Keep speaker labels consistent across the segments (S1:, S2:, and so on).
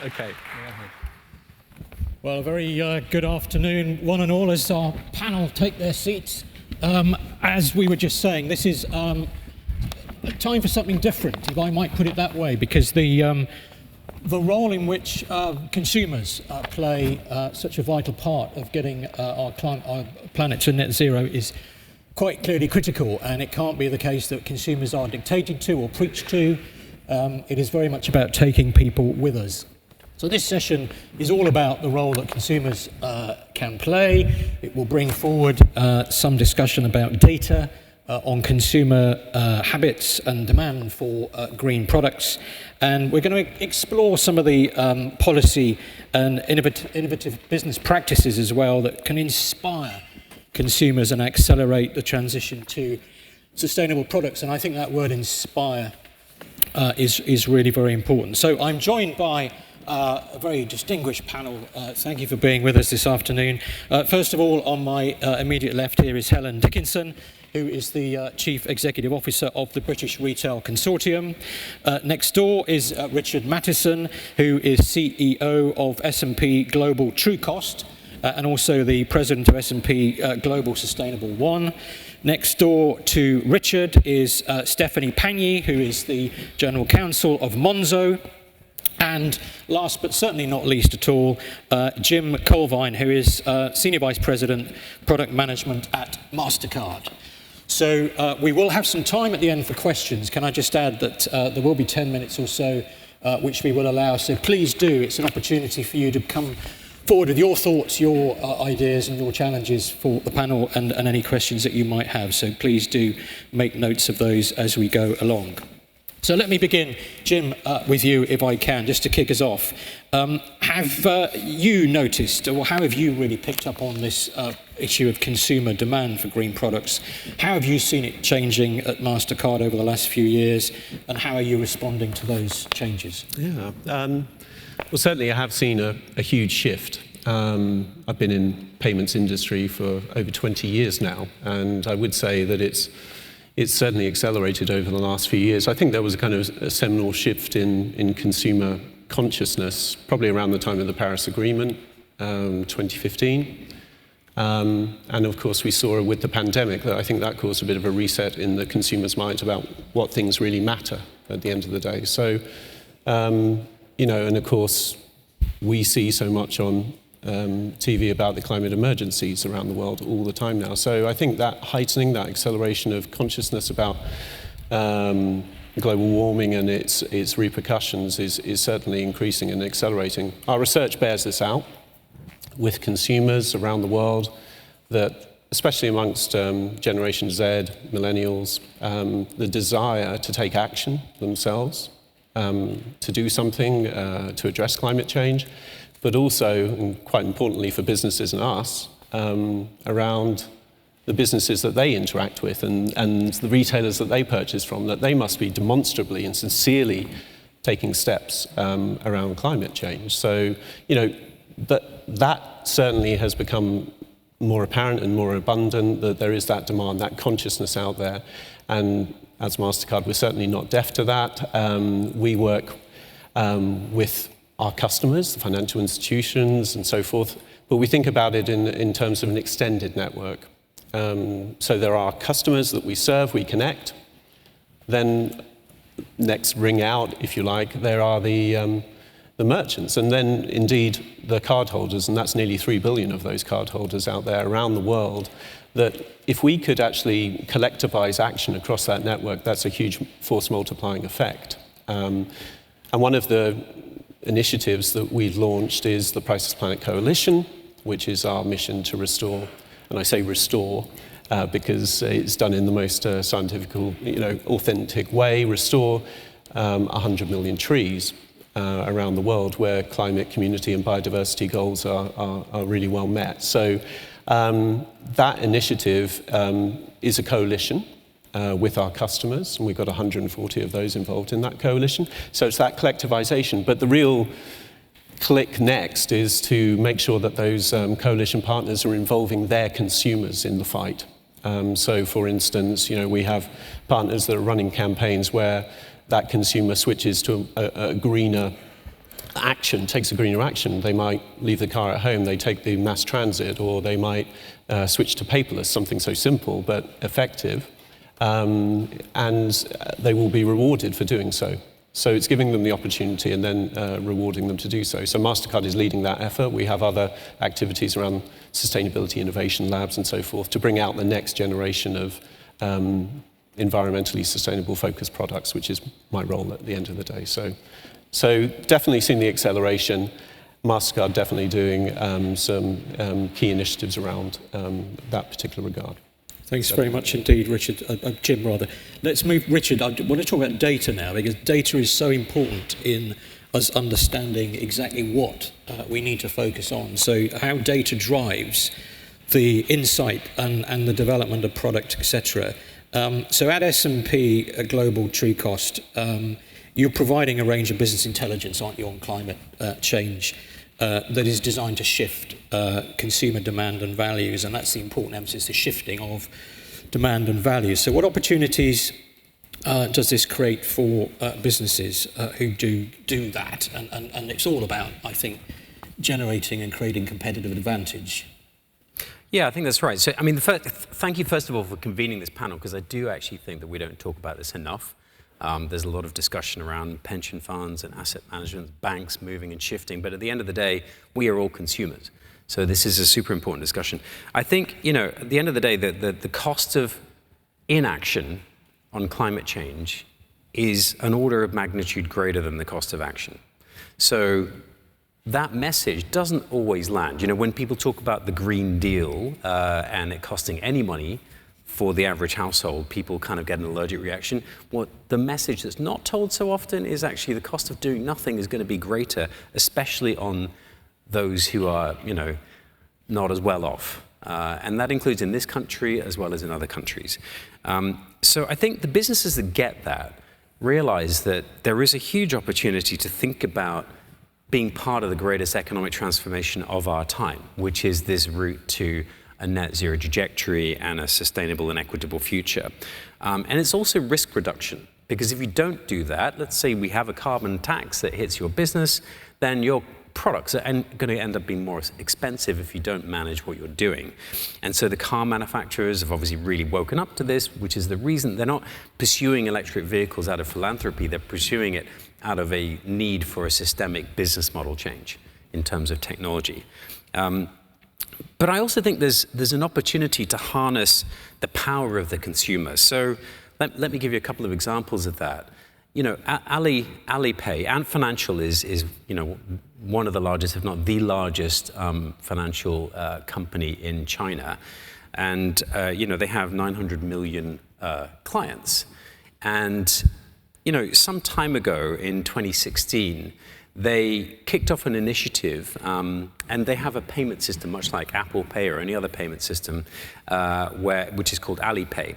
S1: Okay.
S2: Well, a very good afternoon, one and all, as our panel take their seats. As we were just saying, this is a time for something different, if I might put it that way, because the role in which consumers play such a vital part of getting our planet to net zero is quite clearly critical, and it can't be the case that consumers are dictated to or preached to. It is very much about taking people with us. So this session is all about the role that consumers can play. It will bring forward some discussion about data on consumer habits and demand for green products. And we're going to explore some of the policy and innovative business practices as well that can inspire consumers and accelerate the transition to sustainable products. And I think that word inspire is really very important. So I'm joined by a very distinguished panel. Thank you for being with us this afternoon. First of all, on my immediate left here is Helen Dickinson, who is the Chief Executive Officer of the British Retail Consortium. Next door is Richard Mattison, who is CEO of S&P Global Trucost, and also the President of S&P Global Sustainable One. Next door to Richard is Stephanie Pagni, who is the General Counsel of Monzo. And last but certainly not least at all, Jim Colvine, who is Senior Vice President, Product Management at Mastercard. So we will have some time at the end for questions. Can I just add that there will be 10 minutes or so which we will allow. So please do. It's an opportunity for you to come forward with your thoughts, your ideas and your challenges for the panel and any questions that you might have. So please do make notes of those as we go along. So let me begin, Jim, with you, if I can, just to kick us off. Have you noticed, or how have you really picked up on this issue of consumer demand for green products? How have you seen it changing at Mastercard over the last few years, and how are you responding to those changes?
S1: Yeah, well, certainly I have seen a huge shift. I've been in payments industry for over 20 years now, and I would say that it's certainly accelerated over the last few years. I think there was a kind of a seminal shift in consumer consciousness, probably around the time of the Paris Agreement, 2015. And of course, we saw with the pandemic that I think that caused a bit of a reset in the consumer's mind about what things really matter at the end of the day. So, you know, and of course, we see so much on TV about the climate emergencies around the world all the time now. So I think that heightening, that acceleration of consciousness about global warming and its repercussions is certainly increasing and accelerating. Our research bears this out with consumers around the world, that especially amongst Generation Z, millennials, the desire to take action themselves, to do something to address climate change, but also, and quite importantly for businesses and us, around the businesses that they interact with and the retailers that they purchase from, that they must be demonstrably and sincerely taking steps around climate change. So, you know, that certainly has become more apparent and more abundant, that there is that demand, that consciousness out there. And as Mastercard, we're certainly not deaf to that. We work with our customers, the financial institutions and so forth, but we think about it in terms of an extended network. So there are customers that we serve, we connect. Then next ring out, if you like, there are the merchants, and then indeed the cardholders, and that's nearly 3 billion of those cardholders out there around the world, that if we could actually collectivize action across that network, that's a huge force multiplying effect. And one of the initiatives that we've launched is the Priceless Planet Coalition, which is our mission to restore, and I say restore because it's done in the most scientific, authentic way, restore 100 million trees around the world where climate, community and biodiversity goals are really well met. So that initiative is a coalition with our customers, and we've got 140 of those involved in that coalition. So it's that collectivization, but the real click next is to make sure that those coalition partners are involving their consumers in the fight. So for instance, we have partners that are running campaigns where that consumer switches to a greener action, takes a greener action. They might leave the car at home, they take the mass transit, or they might switch to paperless, something so simple but effective, and they will be rewarded for doing so. So it's giving them the opportunity and then rewarding them to do so. So Mastercard is leading that effort. We have other activities around sustainability innovation labs and so forth to bring out the next generation of environmentally sustainable focused products, which is my role at the end of the day. So definitely seeing the acceleration. Mastercard definitely doing some key initiatives around that particular regard.
S2: Thanks very much indeed, Richard. Jim, rather. Let's move, Richard, I want to talk about data now, because data is so important in us understanding exactly what we need to focus on. So how data drives the insight and the development of product, etc. So at S&P Global Trucost, you're providing a range of business intelligence, aren't you, on climate change that is designed to shift consumer demand and values, and that's the important emphasis, the shifting of demand and values. So what opportunities does this create for businesses who do that? And it's all about, I think, generating and creating competitive advantage.
S3: Yeah, I think that's right. So, I mean, thank you, first of all, for convening this panel, because I do actually think that we don't talk about this enough. There's a lot of discussion around pension funds and asset management, banks moving and shifting, but at the end of the day, we are all consumers. So this is a super important discussion. I think, at the end of the day, the cost of inaction on climate change is an order of magnitude greater than the cost of action. So that message doesn't always land. When people talk about the Green Deal and it costing any money for the average household, people kind of get an allergic reaction. What the message that's not told so often is actually the cost of doing nothing is going to be greater, especially on those who are, not as well off. And that includes in this country as well as in other countries. So I think the businesses that get that realize that there is a huge opportunity to think about being part of the greatest economic transformation of our time, which is this route to a net zero trajectory and a sustainable and equitable future. And it's also risk reduction, because if you don't do that, let's say we have a carbon tax that hits your business, then your products are going to end up being more expensive if you don't manage what you're doing. And so the car manufacturers have obviously really woken up to this, which is the reason they're not pursuing electric vehicles out of philanthropy, they're pursuing it out of a need for a systemic business model change in terms of technology. But I also think there's an opportunity to harness the power of the consumer. So let me give you a couple of examples of that. Alipay, Ant Financial is one of the largest, if not the largest, financial company in China, and they have 900 million clients. And some time ago in 2016. They kicked off an initiative, and they have a payment system, much like Apple Pay or any other payment system, which is called Alipay.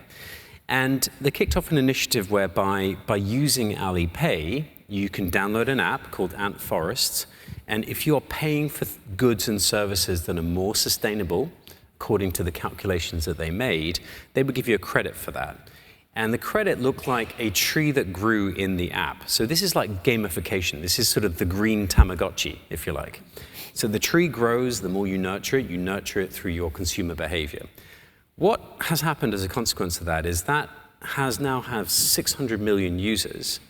S3: And they kicked off an initiative whereby, by using Alipay, you can download an app called Ant Forest, and if you're paying for goods and services that are more sustainable, according to the calculations that they made, they would give you a credit for that. And the credit looked like a tree that grew in the app. So this is like gamification. This is sort of the green Tamagotchi, if you like. So the tree grows, the more you nurture it through your consumer behavior. What has happened as a consequence of that is that now has 600 million users,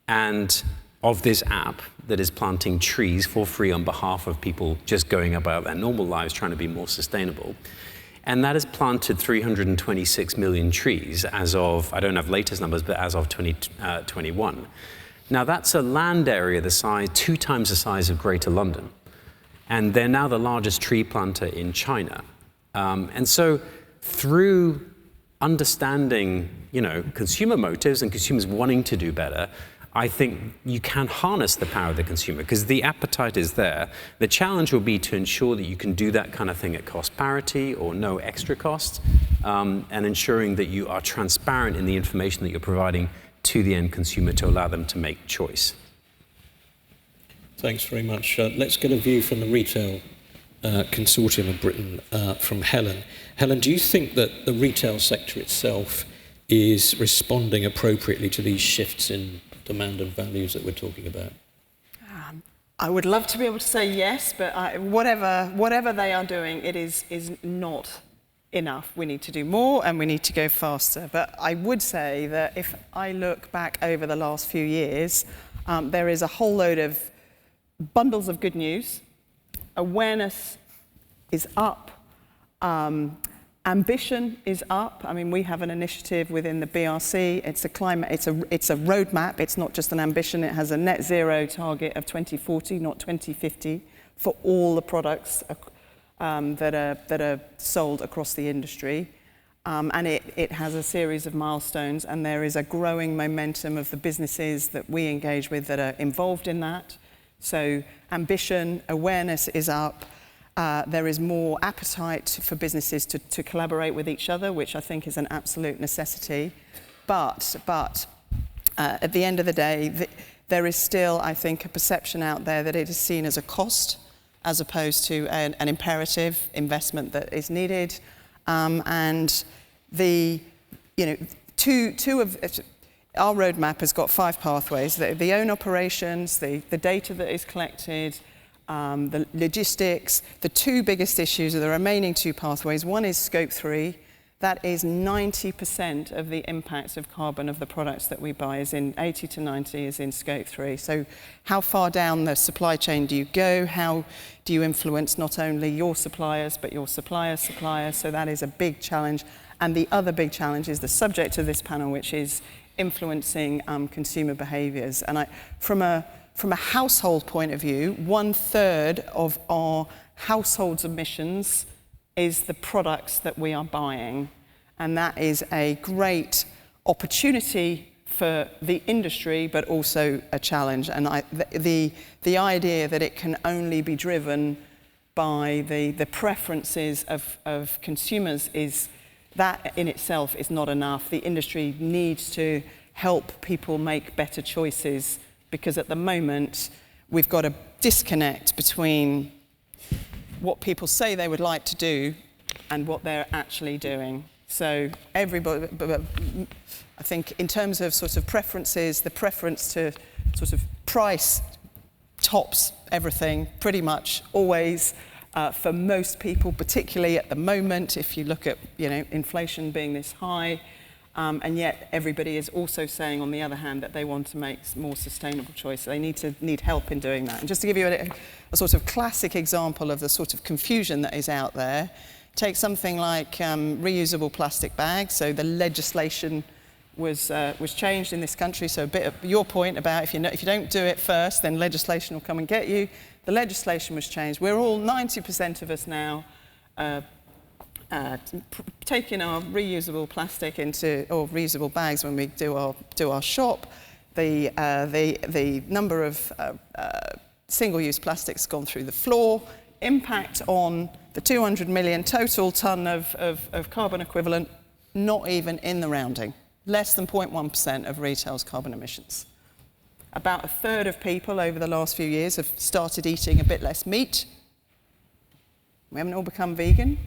S3: and of this app that is planting trees for free on behalf of people just going about their normal lives trying to be more sustainable. And that has planted 326 million trees as of, I don't have latest numbers, but as of 2021. Now that's a land area the size, 2 times the size of Greater London. And they're now the largest tree planter in China. And so through understanding, consumer motives and consumers wanting to do better, I think you can harness the power of the consumer, because the appetite is there. The challenge will be to ensure that you can do that kind of thing at cost parity or no extra cost, and ensuring that you are transparent in the information that you're providing to the end consumer to allow them to make choice.
S2: Thanks very much. Let's get a view from the retail consortium of Britain, from Helen. Helen, do you think that the retail sector itself is responding appropriately to these shifts in demand and values that we're talking about?
S4: I would love to be able to say yes, but whatever they are doing, it is not enough. We need to do more and we need to go faster. But I would say that if I look back over the last few years, there is a whole load of bundles of good news. Awareness is up. Ambition is up. I mean, we have an initiative within the BRC. It's a roadmap. It's not just an ambition. It has a net zero target of 2040, not 2050, for all the products that are sold across the industry. And it has a series of milestones, and there is a growing momentum of the businesses that we engage with that are involved in that. So ambition, awareness is up. There is more appetite for businesses to collaborate with each other, which I think is an absolute necessity. But at the end of the day, there is still, I think, a perception out there that it is seen as a cost as opposed to an imperative investment that is needed. And two of our roadmap has got 5 pathways: the own operations, the data that is collected, the logistics. The 2 biggest issues are the remaining 2 pathways. One is scope 3. That is 90% of the impacts of carbon of the products that we buy, 80 to 90 is in scope 3. So how far down the supply chain do you go? How do you influence not only your suppliers, but your supplier's suppliers? So that is a big challenge. And the other big challenge is the subject of this panel, which is influencing consumer behaviours. And from a household point of view, 1/3 of our household's emissions is the products that we are buying. And that is a great opportunity for the industry, but also a challenge. And the idea that it can only be driven by the preferences of consumers is, that in itself is not enough. The industry needs to help people make better choices, because at the moment we've got a disconnect between what people say they would like to do and what they're actually doing. So everybody, I think in terms of sort of preferences, the preference to sort of price tops everything pretty much always for most people, particularly at the moment, if you look at inflation being this high. And yet everybody is also saying, on the other hand, that they want to make more sustainable choices. They need help in doing that. And just to give you a sort of classic example of the sort of confusion that is out there, take something like reusable plastic bags. So the legislation was changed in this country. So a bit of your point about if you don't do it first, then legislation will come and get you. The legislation was changed. We're all, 90% of us now, taking our reusable plastic or reusable bags when we do our shop. The number of single-use plastics gone through the floor. Impact on the 200 million total tonne of carbon equivalent, not even in the rounding. Less than 0.1% of retail's carbon emissions. About 1/3 of people over the last few years have started eating a bit less meat. We haven't all become vegan.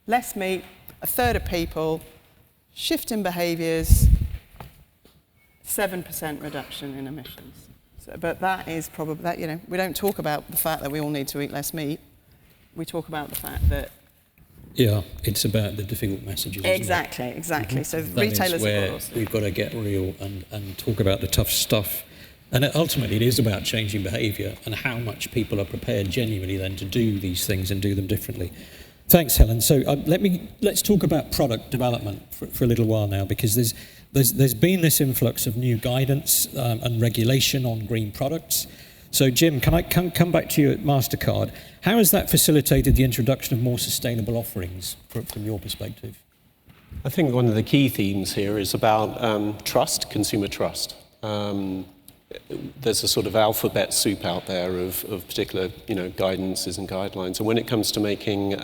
S4: Less meat, 1/3 of people, shift in behaviours, 7% reduction in emissions. So, but that is probably, we don't talk about the fact that we all need to eat less meat. We talk about the fact that...
S2: Yeah, it's about the difficult messages.
S4: Exactly. Mm-hmm. So
S2: that
S4: retailers
S2: is where we've got to get real and talk about the tough stuff. And ultimately it is about changing behaviour and how much people are prepared genuinely then to do these things and do them differently. Thanks, Helen. So let's talk about product development for a little while now, because there's been this influx of new guidance and regulation on green products. So Jim, can I come back to you at Mastercard? How has that facilitated the introduction of more sustainable offerings from your perspective?
S1: I think one of the key themes here is about trust, consumer trust. There's a sort of alphabet soup out there of particular, guidances and guidelines. And when it comes to making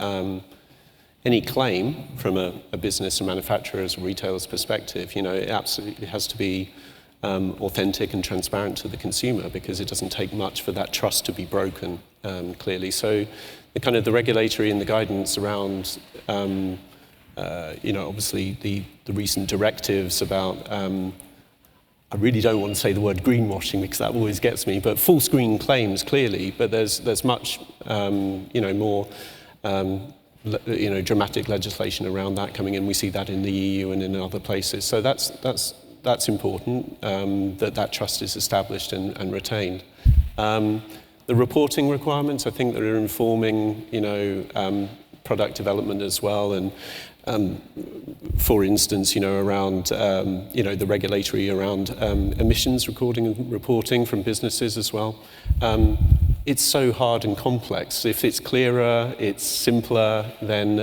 S1: any claim from a business, a manufacturer's, or retailer's perspective, it absolutely has to be authentic and transparent to the consumer, because it doesn't take much for that trust to be broken, clearly. So the regulatory and the guidance around, obviously the recent directives about I really don't want to say the word greenwashing because that always gets me, but full screen claims clearly, but there's much more dramatic legislation around that coming in. We see that in the EU and in other places. So that's important, that trust is established and retained. The reporting requirements, I think, that are informing, product development as well, and for instance, around the regulatory around emissions recording and reporting from businesses as well. It's so hard and complex. If it's clearer, it's simpler, then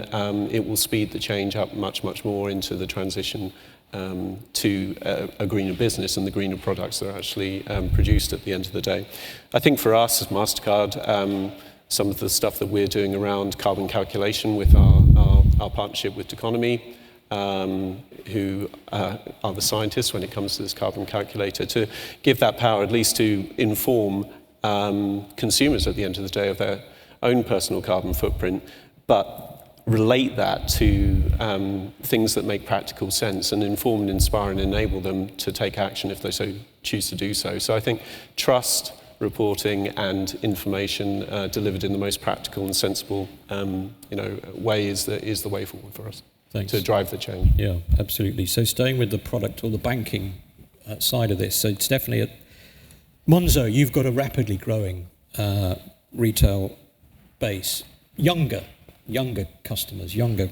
S1: it will speed the change up much more into the transition to a greener business and the greener products that are actually produced at the end of the day. I think for us as Mastercard, some of the stuff that we're doing around carbon calculation with our partnership with Economy, who are the scientists when it comes to this carbon calculator, to give that power at least to inform consumers at the end of the day of their own personal carbon footprint, but relate that to things that make practical sense and inform and inspire and enable them to take action if they so choose to do so. So I think trust, reporting and information delivered in the most practical and sensible way is the way forward for us.
S2: Thanks.
S1: To drive the change.
S2: Yeah, absolutely. So staying with the product or the banking side of this, so it's definitely Monzo, you've got a rapidly growing retail base, younger customers, younger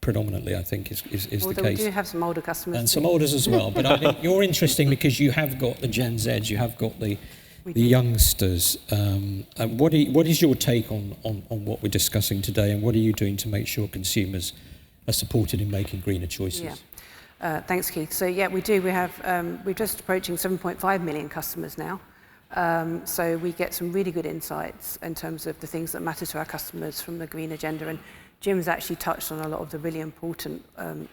S2: predominantly, I think, is the case.
S5: Although we do have some older customers.
S2: And some olders as well. But I think you're interesting because you have got the Gen Zs, you have got the youngsters. What is your take on what we're discussing today, and what are you doing to make sure consumers are supported in making greener choices?
S5: Yeah. Thanks, Keith. So yeah, we do. We have we're just approaching 7.5 million customers now. So we get some really good insights in terms of the things that matter to our customers from the green agenda. And Jim's actually touched on a lot of the really important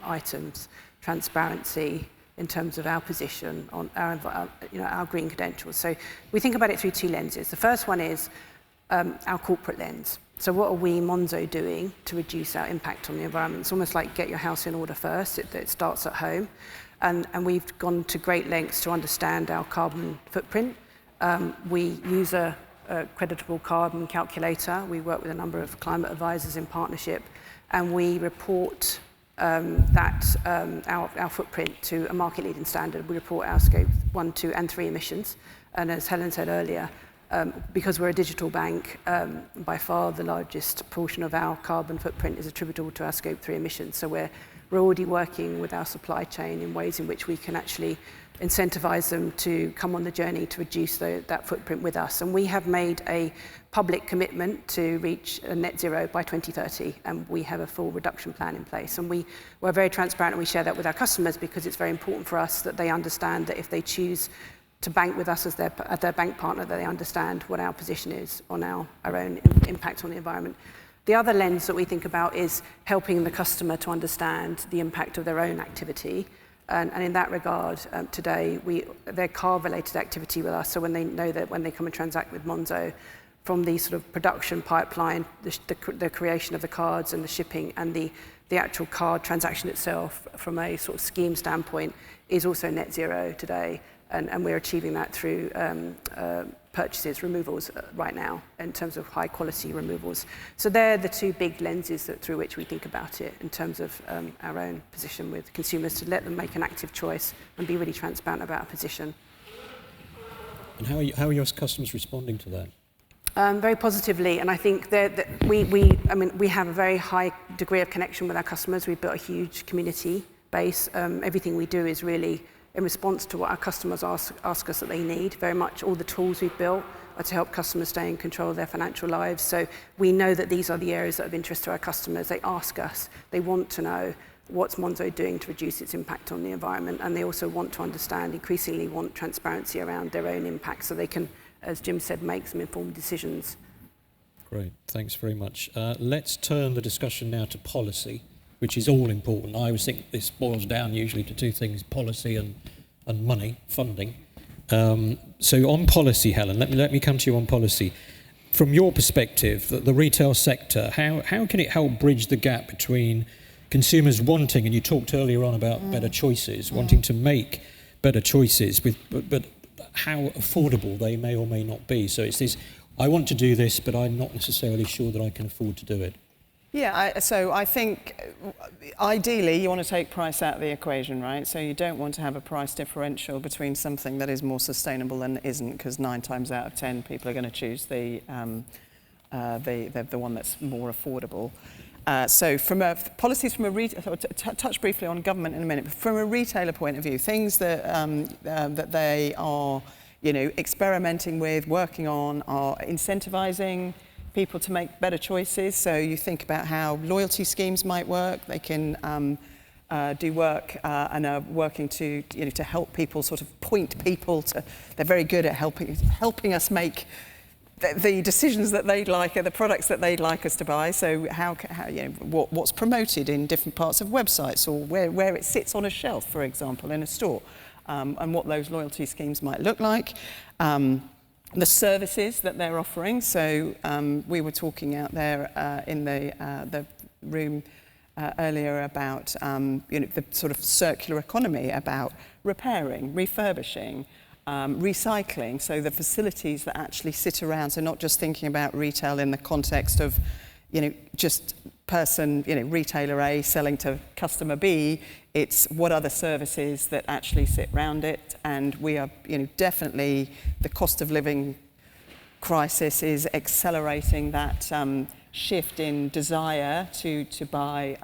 S5: items: transparency in terms of our position on our green credentials. So we think about it through two lenses. The first one is our corporate lens. So what are we, Monzo, doing to reduce our impact on the environment? It's almost like get your house in order first. It starts at home. And we've gone to great lengths to understand our carbon footprint. We use a creditable carbon calculator. We work with a number of climate advisors in partnership, and we report our footprint to a market-leading standard. We report our scope 1, 2, and 3 emissions. And as Helen said earlier, because we're a digital bank, by far the largest portion of our carbon footprint is attributable to our scope 3 emissions. So we're already working with our supply chain in ways in which we can actually incentivize them to come on the journey to reduce that footprint with us. And we have made a public commitment to reach a net zero by 2030, and we have a full reduction plan in place. And we're very transparent, and we share that with our customers because it's very important for us that they understand that if they choose to bank with us as their bank partner, that they understand what our position is on our own impact on the environment. The other lens that we think about is helping the customer to understand the impact of their own activity. And in that regard, today, their car-related activity with us, so when they know that when they come and transact with Monzo, from the sort of production pipeline, the creation of the cards and the shipping and the actual card transaction itself, from a sort of scheme standpoint, is also net zero today. And we're achieving that through purchases, removals right now, in terms of high quality removals. So they're the two big lenses through which we think about it in terms of our own position with consumers, to let them make an active choice and be really transparent about our position.
S2: And how are your customers responding to that?
S5: Very positively, and I think that we have a very high degree of connection with our customers. We've built a huge community base. Everything we do is really in response to what our customers ask us that they need. Very much all the tools we've built are to help customers stay in control of their financial lives. So we know that these are the areas that are of interest to our customers. They ask us, they want to know what's Monzo doing to reduce its impact on the environment, and they also want to understand, increasingly want transparency around their own impact so they can, as Jim said, make some informed decisions.
S2: Great, thanks very much. Let's turn the discussion now to policy, which is all important. I always think this boils down usually to two things: policy and money, funding. So on policy, Helen, let me come to you on policy. From your perspective, the retail sector, how can it help bridge the gap between consumers wanting, and you talked earlier on about better choices, wanting to make better choices, but how affordable they may or may not be. So it's this, I want to do this, but I'm not necessarily sure that I can afford to do it.
S4: Yeah, so I think ideally you want to take price out of the equation, right? So you don't want to have a price differential between something that is more sustainable and isn't, because 9 times out of 10 people are going to choose the one that's more affordable. So from policies from a touch briefly on government in a minute. But from a retailer point of view, things that that they are, experimenting with, working on, are incentivising people to make better choices. So you think about how loyalty schemes might work. They can do work and are working to help people, sort of point people to. They're very good at helping us make the decisions that they'd like, or the products that they'd like us to buy. So how what's promoted in different parts of websites, or where it sits on a shelf, for example, in a store, and what those loyalty schemes might look like. The services that they're offering. So we were talking out there in the room earlier about the sort of circular economy, about repairing, refurbishing, recycling. So the facilities that actually sit around. So not just thinking about retail in the context of just person, retailer A selling to customer B. It's what other services that actually sit around it. And we are, definitely the cost of living crisis is accelerating that shift in desire to buy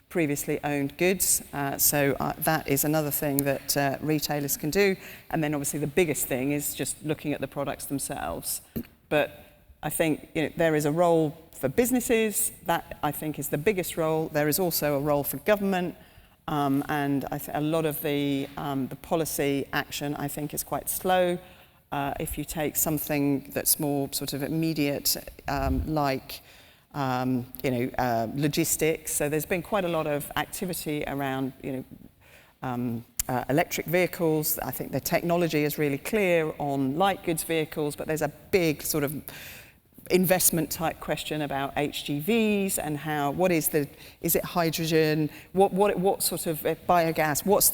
S4: previously owned goods. So that is another thing that retailers can do. And then obviously the biggest thing is just looking at the products themselves. But I think there is a role for businesses. That, I think, is the biggest role. There is also a role for government. And a lot of the policy action, I think, is quite slow. If you take something that's more sort of immediate, like logistics. So there's been quite a lot of activity around electric vehicles. I think the technology is really clear on light goods vehicles, but there's a big sort of investment type question about HGVs and is it hydrogen? What sort of biogas? What's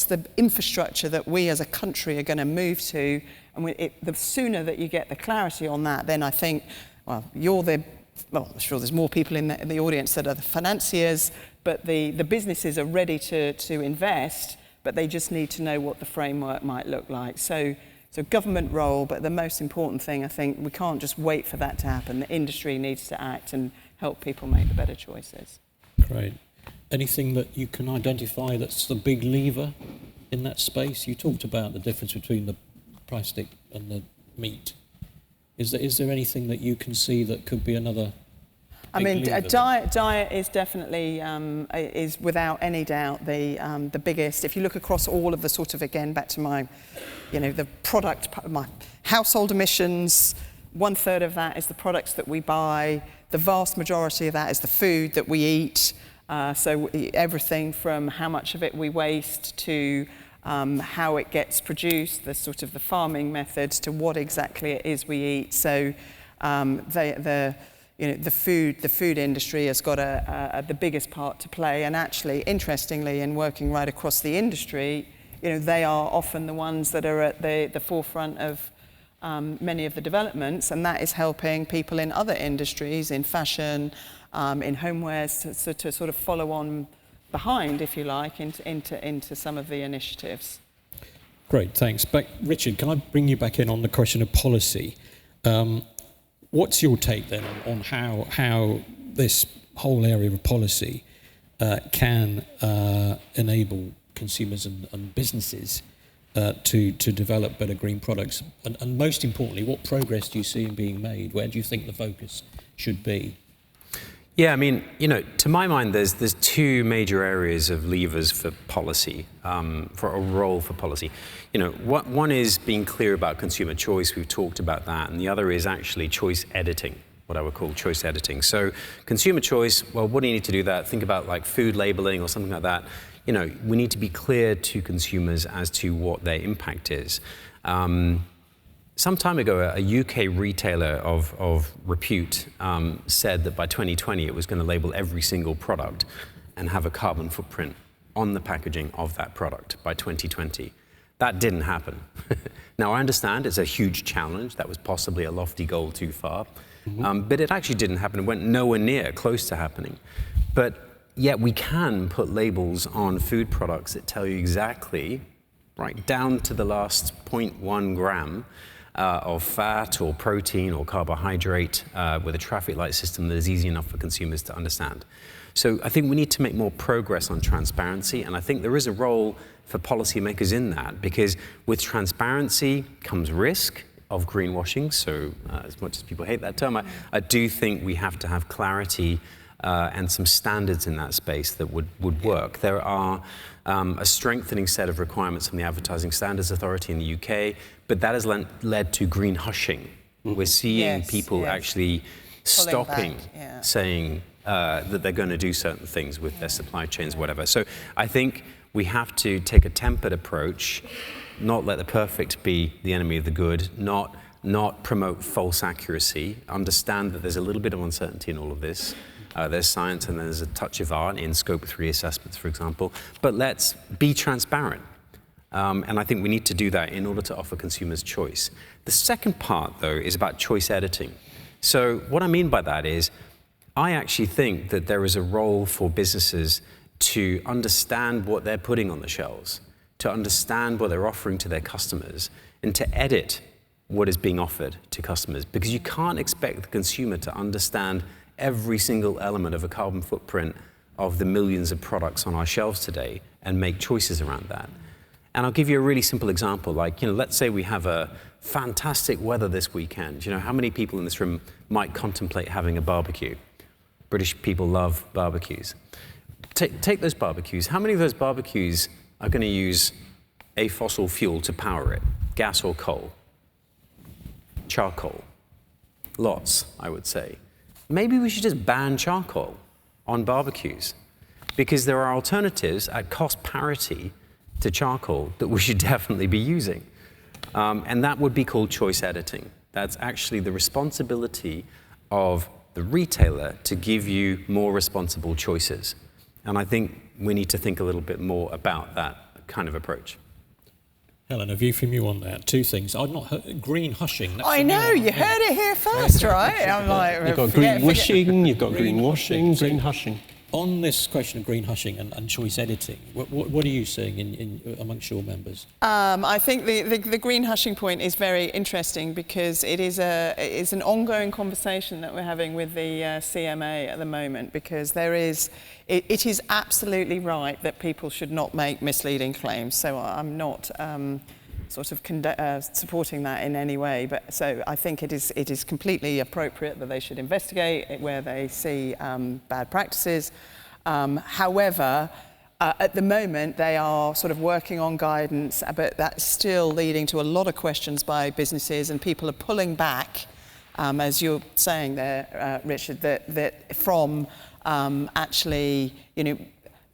S4: the infrastructure that we as a country are going to move to? And the sooner that you get the clarity on that, then I think, I'm sure there's more people in the audience that are the financiers, but the businesses are ready to invest, but they just need to know what the framework might look like. So government role, but the most important thing, I think, we can't just wait for that to happen. The industry needs to act and help people make the better choices.
S2: Great. Anything that you can identify that's the big lever in that space? You talked about the difference between the plastic and the meat. Is there anything that you can see that could be another?
S4: I mean, diet is definitely, is without any doubt the biggest. If you look across all of the sort of, again, back to my, the product, my household emissions, 1/3 of that is the products that we buy. The vast majority of that is the food that we eat. So everything from how much of it we waste to how it gets produced, the sort of the farming methods, to what exactly it is we eat. So the food industry has got the biggest part to play. And actually, interestingly, in working right across the industry, they are often the ones that are at the forefront of many of the developments, and that is helping people in other industries, in fashion, in homewares, to sort of follow on behind, if you like, into some of the initiatives.
S2: Great, thanks. Richard, can I bring you back in on the question of policy? What's your take then on how this whole area of policy can enable consumers and businesses to develop better green products? And most importantly, what progress do you see in being made? Where do you think the focus should be?
S3: Yeah, I mean, to my mind, there's two major areas of levers for policy, for a role for policy. One is being clear about consumer choice. We've talked about that. And the other is actually choice editing, what I would call choice editing. So consumer choice, well, what do you need to do that? Think about like food labeling or something like that. We need to be clear to consumers as to what their impact is. Some time ago, a UK retailer of repute said that by 2020 it was going to label every single product and have a carbon footprint on the packaging of that product by 2020. That didn't happen. Now, I understand it's a huge challenge. That was possibly a lofty goal too far. But it actually didn't happen. It went nowhere near close to happening. But yet we can put labels on food products that tell you exactly, right down to the last 0.1 gram of fat or protein or carbohydrate with a traffic light system that is easy enough for consumers to understand. So I think we need to make more progress on transparency, and I think there is a role for policymakers in that, because with transparency comes risk of greenwashing. So as much as people hate that term, I do think we have to have clarity and some standards in that space that would work. There are a strengthening set of requirements from the Advertising Standards Authority in the UK, but that has led to green hushing. We're seeing people actually stopping saying that they're going to do certain things with their supply chains, whatever. So I think we have to take a tempered approach, not let the perfect be the enemy of the good, not promote false accuracy, understand that there's a little bit of uncertainty in all of this. There's science and there's a touch of art in Scope 3 assessments, for example. But let's be transparent. And I think we need to do that in order to offer consumers choice. The second part, though, is about choice editing. So what I mean by that is, I actually think that there is a role for businesses to understand what they're putting on the shelves, to understand what they're offering to their customers, and to edit what is being offered to customers. Because you can't expect the consumer to understand every single element of a carbon footprint of the millions of products on our shelves today and make choices around that. And I'll give you a really simple example. Like, let's say we have a fantastic weather this weekend. How many people in this room might contemplate having a barbecue? British people love barbecues. Take those barbecues. How many of those barbecues are going to use a fossil fuel to power it? Gas or coal? Charcoal. Lots, I would say. Maybe we should just ban charcoal on barbecues, because there are alternatives at cost parity to charcoal that we should definitely be using. And that would be called choice editing. That's actually the responsibility of the retailer to give you more responsible choices. And I think we need to think a little bit more about that kind of approach.
S2: Helen, a view from you on that. Two things. I've not heard green hushing.
S4: I know, you heard it here first, right? I'm like,
S1: you've got green wishing, you've got green washing, green hushing.
S2: On this question of green hushing and choice editing, what are you seeing amongst your members?
S4: I think the green hushing point is very interesting, because it's an ongoing conversation that we're having with the CMA at the moment, because it is absolutely right that people should not make misleading claims. So I'm not supporting that in any way. But so I think it is completely appropriate that they should investigate where they see bad practices. However, at the moment they are sort of working on guidance, but that's still leading to a lot of questions by businesses, and people are pulling back, as you're saying there, Richard, that from actually,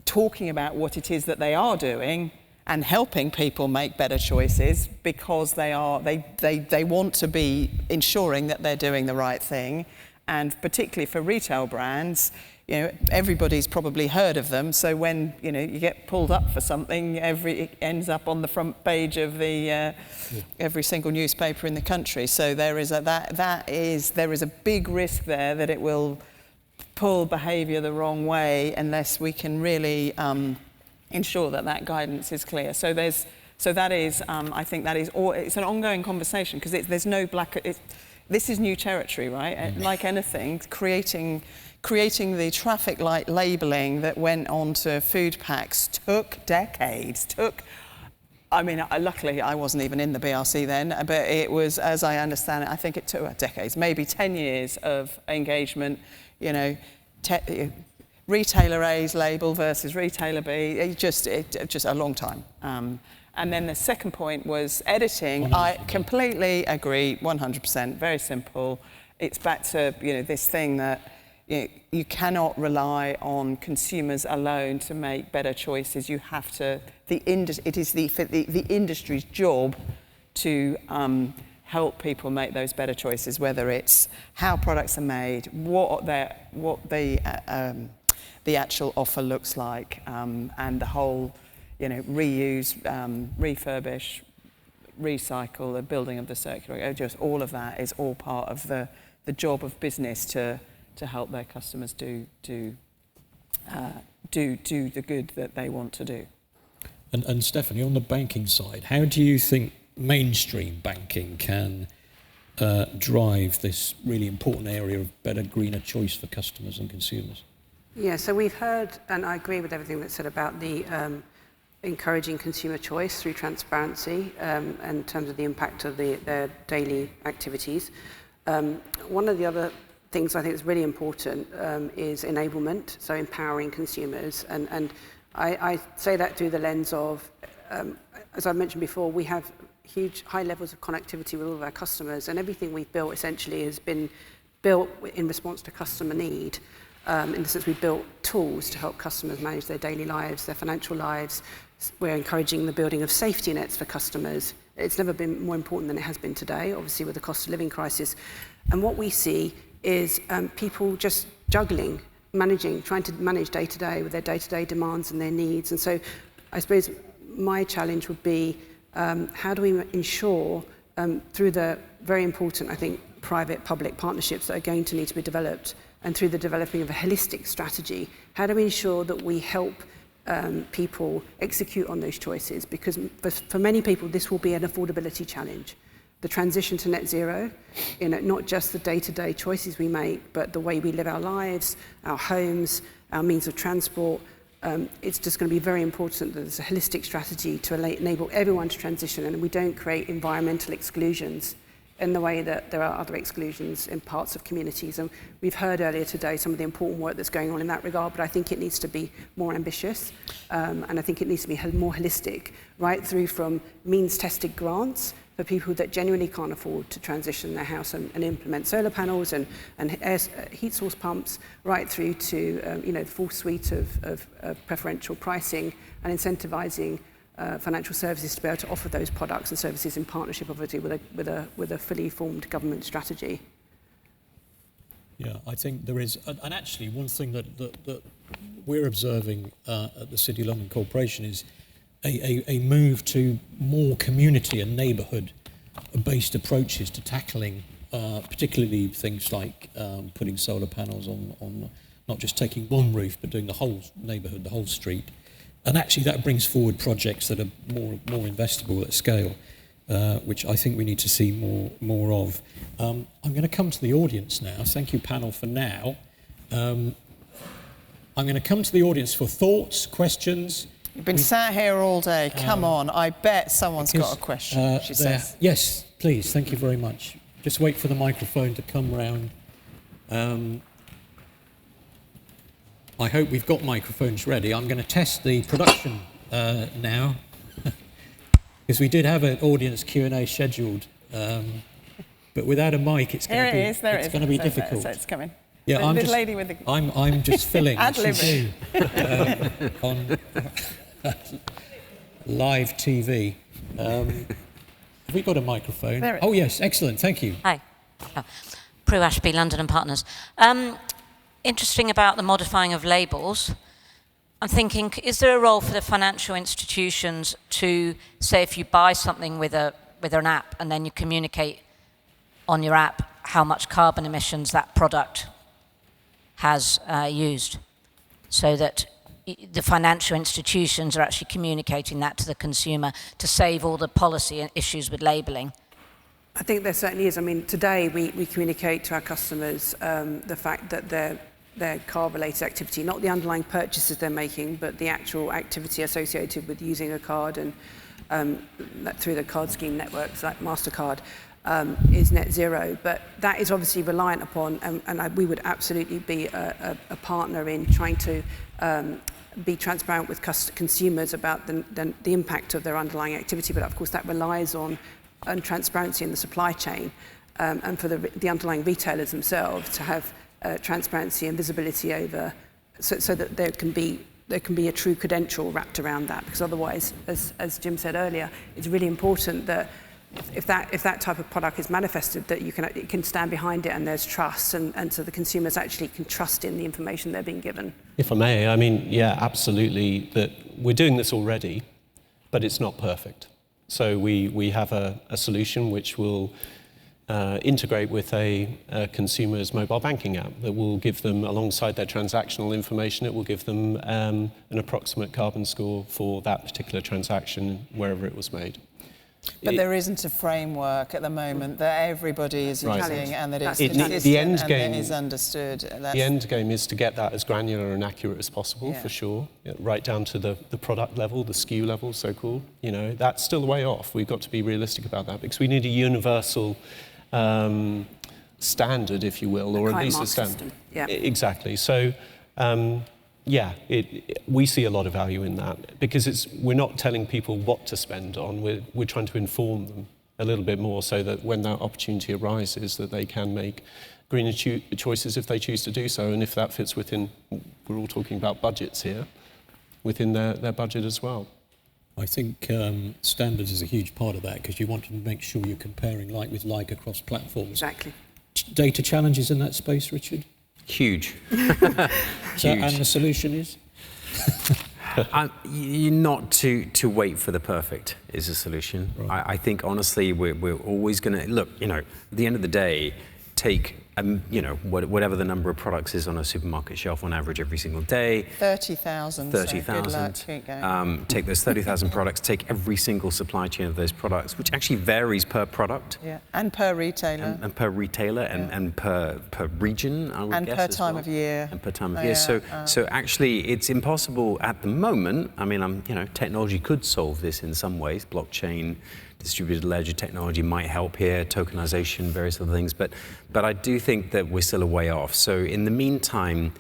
S4: talking about what it is that they are doing and helping people make better choices, because they want to be ensuring that they're doing the right thing. And particularly for retail brands, everybody's probably heard of them. So when you get pulled up for something, it ends up on the front page of the every single newspaper in the country. So there is a big risk there that it will pull behaviour the wrong way unless we can really ensure that guidance is clear. So that is, I think that is, it's an ongoing conversation, because there's no this is new territory, right? Like anything, creating the traffic light labelling that went on to food packs took decades. Luckily I wasn't even in the BRC then, but it was, as I understand it, I think it took decades, maybe 10 years of engagement, retailer A's label versus retailer B, it just a long time. And then the second point was editing. I completely agree, 100%, very simple. It's back to this thing that you cannot rely on consumers alone to make better choices. You have to. It is the industry's job to help people make those better choices, whether it's how products are made, what the actual offer looks like, and the whole reuse, refurbish, recycle, the building of the circular, just all of that is all part of the job of business to help their customers do the good that they want to do.
S2: And Stephanie, on the banking side, how do you think mainstream banking can drive this really important area of better, greener choice for customers and consumers?
S5: Yeah, so we've heard, and I agree with everything that's said about the encouraging consumer choice through transparency in terms of the impact of their daily activities. One of the other things I think is really important is enablement, so empowering consumers. And I say that through the lens of, as I mentioned before, we have huge high levels of connectivity with all of our customers, and everything we've built essentially has been built in response to customer need. In the sense, we built tools to help customers manage their daily lives, their financial lives. We're encouraging the building of safety nets for customers. It's never been more important than it has been today, obviously with the cost of living crisis. And what we see is people just juggling, trying to manage day to day with their day-to-day demands and their needs. And so I suppose my challenge would be how do we ensure through the very important, I think, private-public partnerships that are going to need to be developed, and through the developing of a holistic strategy, how do we ensure that we help people execute on those choices? Because for many people, this will be an affordability challenge. The transition to net zero, not just the day-to-day choices we make, but the way we live our lives, our homes, our means of transport. It's just going to be very important that there's a holistic strategy to enable everyone to transition, and we don't create environmental exclusions in the way that there are other exclusions in parts of communities. And we've heard earlier today some of the important work that's going on in that regard, but I think it needs to be more ambitious, and I think it needs to be more holistic, right through from means-tested grants for people that genuinely can't afford to transition their house and implement solar panels and heat source pumps, right through to the full suite of preferential pricing and incentivizing financial services to be able to offer those products and services in partnership, obviously, with a fully formed government strategy.
S2: Yeah, I think there is, and actually one thing that we're observing at the City of London Corporation is a move to more community and neighbourhood-based approaches to tackling, particularly things like putting solar panels on not just taking one roof, but doing the whole neighbourhood, the whole street. And actually that brings forward projects that are more investable at scale, which I think we need to see more of. I'm going to come to the audience now. Thank you, panel, for now. I'm going to come to the audience for thoughts, questions.
S4: You've been sat here all day. Come on, I bet someone's got a question, she says.
S2: Yes, please, thank you very much. Just wait for the microphone to come round. I hope we've got microphones ready. I'm going to test the production now, because we did have an audience Q&A scheduled, but without a mic, it's going to be difficult.
S4: So it's coming.
S2: Yeah,
S4: the lady with the.
S2: I'm just filling
S4: Ad-libbing.
S2: On live TV. Have we got a microphone? Oh yes, excellent. Thank you.
S6: Hi, Prue Ashby, London and Partners. Interesting about the modifying of labels. I'm thinking, is there a role for the financial institutions to say if you buy something with an app and then you communicate on your app how much carbon emissions that product has used, so that the financial institutions are actually communicating that to the consumer to save all the policy issues with labelling?
S5: I think there certainly is. I mean, today we communicate to our customers the fact that their car-related activity, not the underlying purchases they're making, but the actual activity associated with using a card and through the card scheme networks like Mastercard, is net zero. But that is obviously reliant upon, and we would absolutely be a partner in trying to be transparent with consumers about the impact of their underlying activity. But of course that relies on transparency in the supply chain, and for the underlying retailers themselves to have transparency and visibility over, so that there can be a true credential wrapped around that. Because otherwise, as Jim said earlier, it's really important that if that type of product is manifested, that it can stand behind it and there's trust, and so the consumers actually can trust in the information they're being given.
S1: If I may, I mean, yeah, absolutely, that we're doing this already, but it's not perfect. So we have a solution which will integrate with a consumer's mobile banking app that will give them, alongside their transactional information, it will give them an approximate carbon score for that particular transaction wherever it was made.
S4: But there isn't a framework at the moment that everybody is using, and that it's consistent
S1: the end
S4: and
S1: game,
S4: that is understood.
S1: The end game is to get that as granular and accurate as possible, for sure, right down to the product level, the SKU level, so-called. You know, that's still a way off. We've got to be realistic about that, because we need a universal standard, if you will, or at least a standard.
S5: System. Yeah.
S1: Exactly. So, we see a lot of value in that, because we're not telling people what to spend on. We're trying to inform them a little bit more, so that when that opportunity arises, that they can make greener choices if they choose to do so, and if that fits within, we're all talking about budgets here, within their budget as well.
S2: I think standards is a huge part of that, because you want to make sure you're comparing like with like across platforms.
S5: Exactly.
S2: Data challenges in that space, Richard?
S3: Huge.
S2: So, and the solution is?
S3: Not to wait for the perfect is a solution. Right. I think, honestly, we're always going to, look, you know, at the end of the day, take, you know, whatever the number of products is on a supermarket shelf on average every single day.
S4: 30,000.
S3: 30,000. Take those 30,000 products, take every single supply chain of those products, which actually varies per product.
S4: Yeah, and per retailer.
S3: And per retailer, and per region, I would guess.
S4: And per time of year.
S3: And per time of year. So actually, it's impossible at the moment. I mean, you know, technology could solve this in some ways. Blockchain, distributed ledger technology might help here, tokenization, various other things, but I do think that we're still a way off. So in the meantime,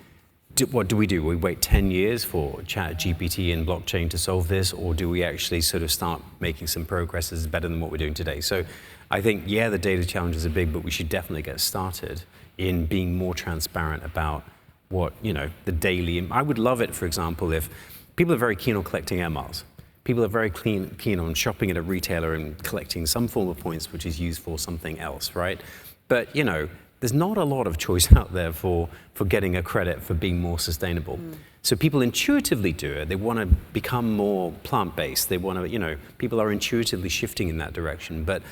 S3: what do? We wait 10 years for ChatGPT and blockchain to solve this, or do we actually sort of start making some progress that's better than what we're doing today? So I think, yeah, the data challenges are big, but we should definitely get started in being more transparent about what, you know, the daily. I would love it, for example, if people are very keen on collecting air miles. People are very keen on shopping at a retailer and collecting some form of points which is used for something else, right? But, you know, there's not a lot of choice out there for getting a credit for being more sustainable. So people intuitively do it. They want to become more plant-based. They want to, you know, people are intuitively shifting in that direction. But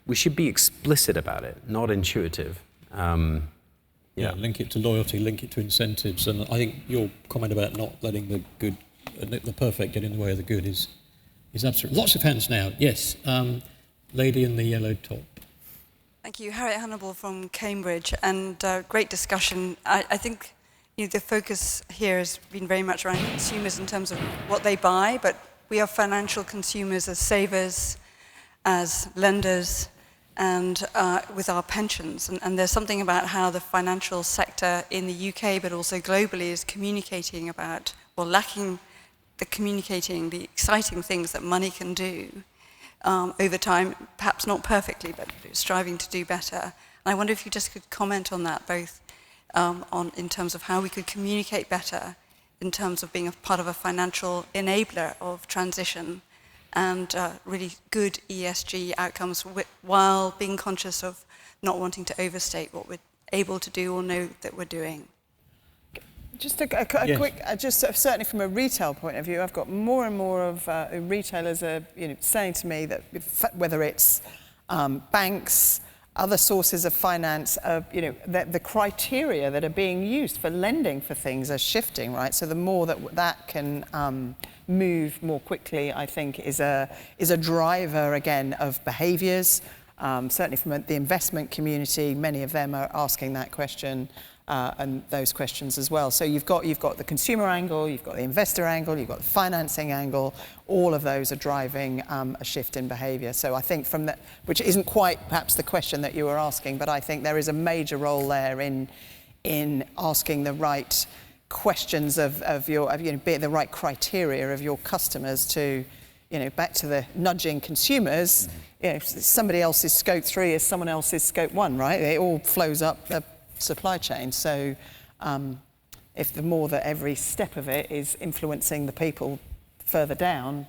S3: we should be explicit about it, not intuitive.
S2: Yeah, link it to loyalty, link it to incentives. And I think your comment about not letting the perfect get in the way of the good is absolutely. Lots of hands now. Yes, lady in the yellow top.
S7: Thank you, Harriet Hannibal from Cambridge, and great discussion. I think, you know, the focus here has been very much around consumers in terms of what they buy, but we are financial consumers as savers, as lenders, and with our pensions. And there's something about how the financial sector in the UK, but also globally, is communicating about, or lacking communicating the exciting things that money can do over time, perhaps not perfectly, but striving to do better. And I wonder if you just could comment on that, both in terms of how we could communicate better, in terms of being a part of a financial enabler of transition, and really good ESG outcomes, while being conscious of not wanting to overstate what we're able to do or know that we're doing.
S4: Just a quick, certainly from a retail point of view, I've got more and more of retailers are, you know, saying to me that whether it's banks, other sources of finance, you know, the criteria that are being used for lending for things are shifting, right? So the more that can move more quickly, I think, is a driver again of behaviours. Certainly from the investment community, many of them are asking that question. And those questions as well. So you've got the consumer angle, you've got the investor angle, you've got the financing angle. All of those are driving a shift in behaviour. So I think from that, which isn't quite perhaps the question that you were asking, but I think there is a major role there in asking the right questions of your, you know, be the right criteria of your customers to, you know, back to the nudging consumers. You know, somebody else's scope 3 is someone else's scope 1, right? It all flows up the supply chain. So if the more that every step of it is influencing the people further down,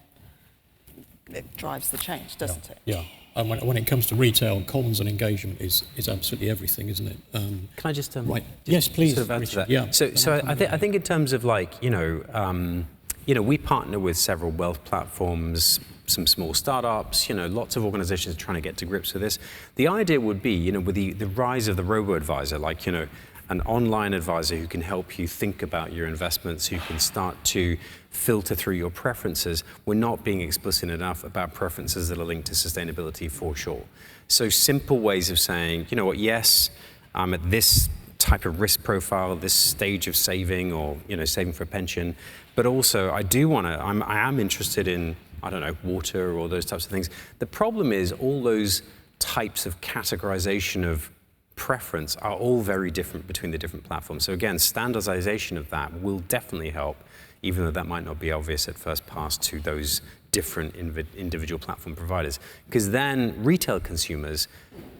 S4: it drives the change, doesn't it?
S2: Yeah. And when it comes to retail, comms and engagement is absolutely everything, isn't it?
S3: Can I just
S2: right? Yes, please.
S3: Sort of answer that?
S2: Yeah.
S3: So I think in terms of like we partner with several wealth platforms, some small startups, lots of organizations trying to get to grips with this. The idea would be, with the rise of the robo-advisor, like, an online advisor who can help you think about your investments, who can start to filter through your preferences. We're not being explicit enough about preferences that are linked to sustainability for sure. So simple ways of saying, you know what, yes, I'm at this type of risk profile, this stage of saving or, saving for a pension, but also I am interested in, I don't know, water or those types of things. The problem is all those types of categorization of preference are all very different between the different platforms. So again, standardization of that will definitely help, even though that might not be obvious at first pass to those different individual platform providers. Because then retail consumers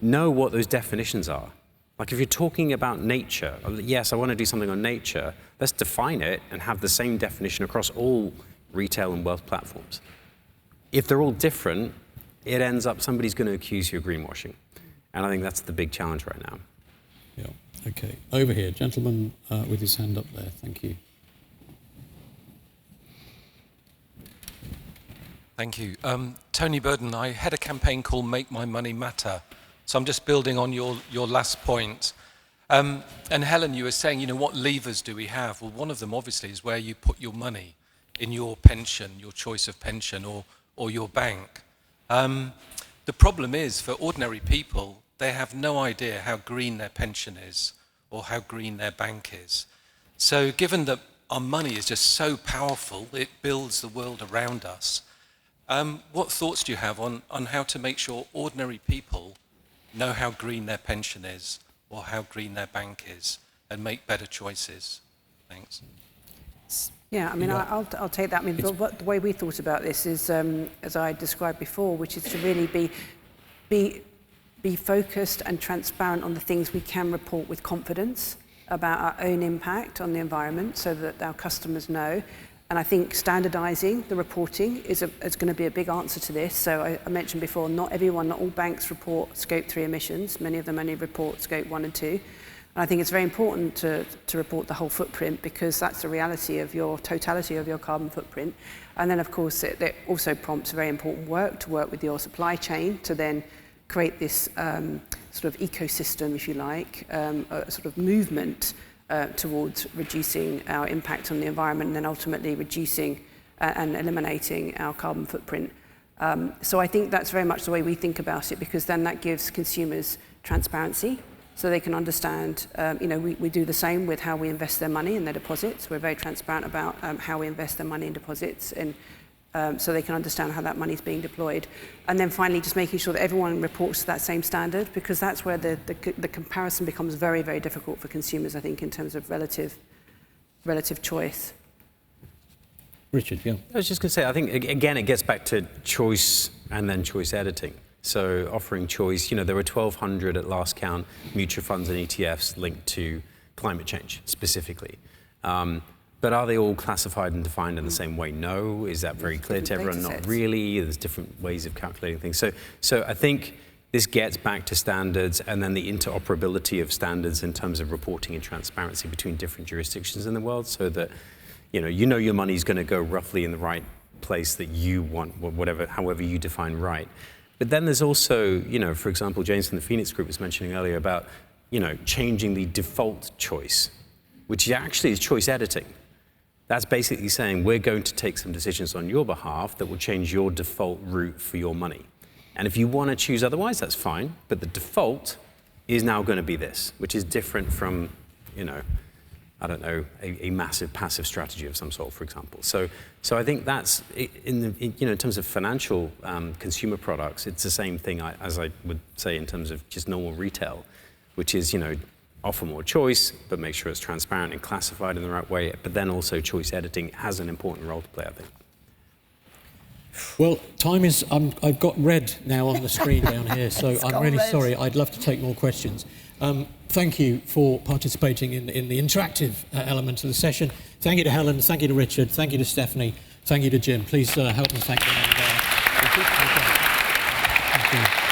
S3: know what those definitions are. Like if you're talking about nature, yes, I want to do something on nature, let's define it and have the same definition across all retail and wealth platforms. If they're all different, it ends up somebody's going to accuse you of greenwashing. And I think that's the big challenge right now.
S2: Yeah, okay. Over here, gentleman with his hand up there. Thank you.
S8: Thank you. Tony Burden, I had a campaign called Make My Money Matter. So I'm just building on your last point. And Helen, you were saying, what levers do we have? Well, one of them obviously is where you put your money in your pension, your choice of pension or your bank. The problem is for ordinary people, they have no idea how green their pension is or how green their bank is. So given that our money is just so powerful, it builds the world around us, what thoughts do you have on how to make sure ordinary people know how green their pension is or how green their bank is and make better choices? Thanks.
S5: Yeah, I mean, I'll take that. I mean, the way we thought about this is, as I described before, which is to really be focused and transparent on the things we can report with confidence about our own impact on the environment so that our customers know. And I think standardizing the reporting is going to be a big answer to this. So I mentioned before, not all banks report Scope 3 emissions. Many of them only report Scope 1 and 2. And I think it's very important to report the whole footprint because that's the reality of your totality of your carbon footprint. And then, of course, it also prompts very important work to work with your supply chain to then create this sort of ecosystem, if you like, a sort of movement towards reducing our impact on the environment and then ultimately reducing and eliminating our carbon footprint. So I think that's very much the way we think about it because then that gives consumers transparency so they can understand, we do the same with how we invest their money in their deposits. We're very transparent about how we invest their money in deposits and so they can understand how that money is being deployed. And then finally, just making sure that everyone reports to that same standard because that's where the comparison becomes very, very difficult for consumers, I think, in terms of relative choice.
S2: Richard, yeah.
S3: I was just going to say, I think, again, it gets back to choice and then choice editing. So offering choice, there were 1,200 at last count mutual funds and ETFs linked to climate change specifically. But are they all classified and defined in the same way? No. Is that very clear to everyone? Not really. There's different ways of calculating things. So I think this gets back to standards and then the interoperability of standards in terms of reporting and transparency between different jurisdictions in the world so that your money's going to go roughly in the right place that you want, however you define right. But then there's also, for example, James from the Phoenix Group was mentioning earlier about, changing the default choice, which actually is choice editing. That's basically saying we're going to take some decisions on your behalf that will change your default route for your money. And if you want to choose otherwise, that's fine. But the default is now going to be this, which is different from, a massive passive strategy of some sort, for example. So I think that's, in terms of financial consumer products, it's the same thing as I would say in terms of just normal retail, which is, offer more choice, but make sure it's transparent and classified in the right way. But then also choice editing has an important role to play, I think.
S2: Well, time is, I've got red now on the screen down here, so I'm really sorry. I'd love to take more questions. Thank you for participating in the interactive element of the session. Thank you to Helen, thank you to Richard, thank you to Stephanie, thank you to Jim. Please help me thank them. Thank you.